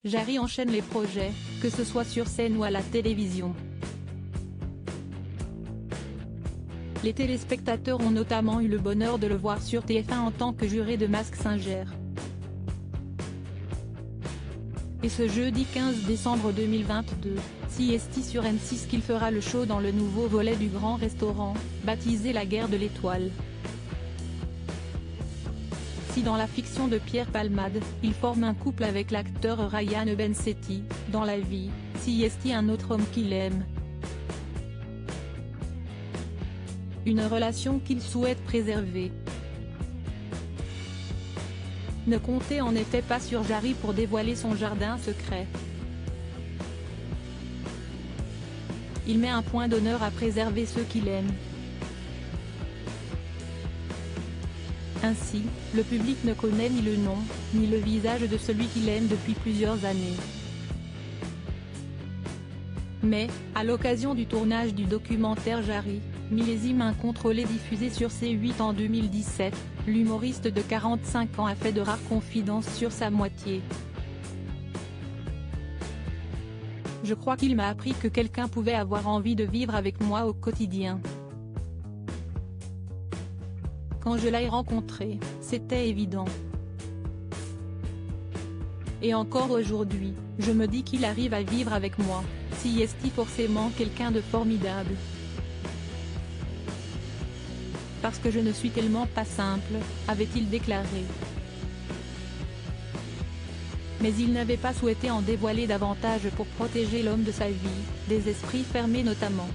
Jarry enchaîne les projets, que ce soit sur scène ou à la télévision. Les téléspectateurs ont notamment eu le bonheur de le voir sur TF1 en tant que juré de Mask Singer. Et ce jeudi 15 décembre 2022, c'est sur M6 qu'il fera le show dans le nouveau volet du Grand Restaurant, baptisé La Guerre de l'Étoile. Si dans la fiction de Pierre Palmade, il forme un couple avec l'acteur Ryan Bensetti, dans la vie, c'est un autre homme qu'il aime. Une relation qu'il souhaite préserver. Ne comptez en effet pas sur Jarry pour dévoiler son jardin secret. Il met un point d'honneur à préserver ceux qu'il aime. Ainsi, le public ne connaît ni le nom, ni le visage de celui qu'il aime depuis plusieurs années. Mais, à l'occasion du tournage du documentaire Jarry, millésime incontrôlé diffusé sur C8 en 2017, l'humoriste de 45 ans a fait de rares confidences sur sa moitié. Je crois qu'il m'a appris que quelqu'un pouvait avoir envie de vivre avec moi au quotidien. Quand je l'ai rencontré, c'était évident. Et encore aujourd'hui, je me dis qu'il arrive à vivre avec moi, c'est forcément quelqu'un de formidable. Parce que je ne suis tellement pas simple, avait-il déclaré. Mais il n'avait pas souhaité en dévoiler davantage pour protéger l'homme de sa vie, des esprits fermés notamment.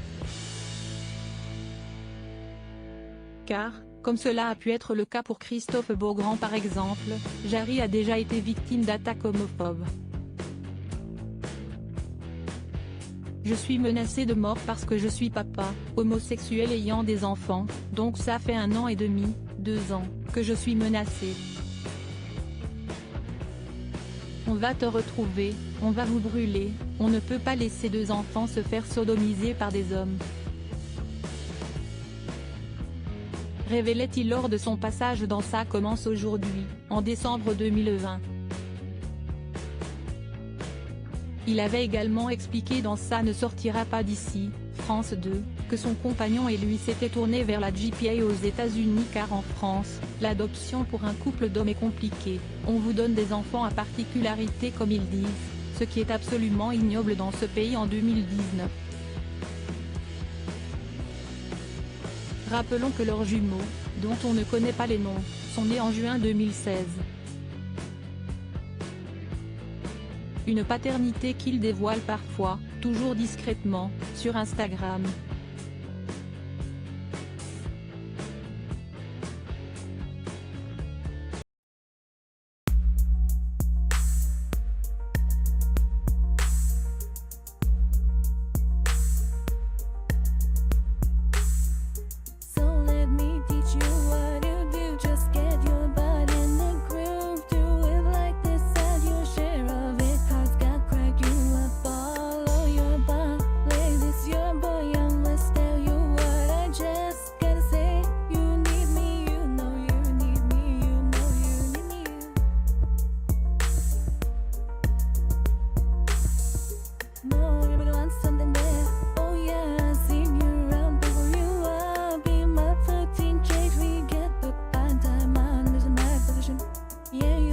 Car, comme cela a pu être le cas pour Christophe Beaugrand par exemple, Jarry a déjà été victime d'attaques homophobes. Je suis menacé de mort parce que je suis papa, homosexuel ayant des enfants, donc ça fait 1 an et demi, 2 ans, que je suis menacé. On va te retrouver, on va vous brûler, on ne peut pas laisser 2 enfants se faire sodomiser par des hommes. Révélait-il lors de son passage dans Ça commence aujourd'hui, en décembre 2020. Il avait également expliqué dans Ça ne sortira pas d'ici, France 2, que son compagnon et lui s'étaient tournés vers la GPA aux États-Unis car en France, l'adoption pour un couple d'hommes est compliquée, on vous donne des enfants à particularité comme ils disent, ce qui est absolument ignoble dans ce pays en 2019. Rappelons que leurs jumeaux, dont on ne connaît pas les noms, sont nés en juin 2016. Une paternité qu'il dévoile parfois, toujours discrètement, sur Instagram. Yeah.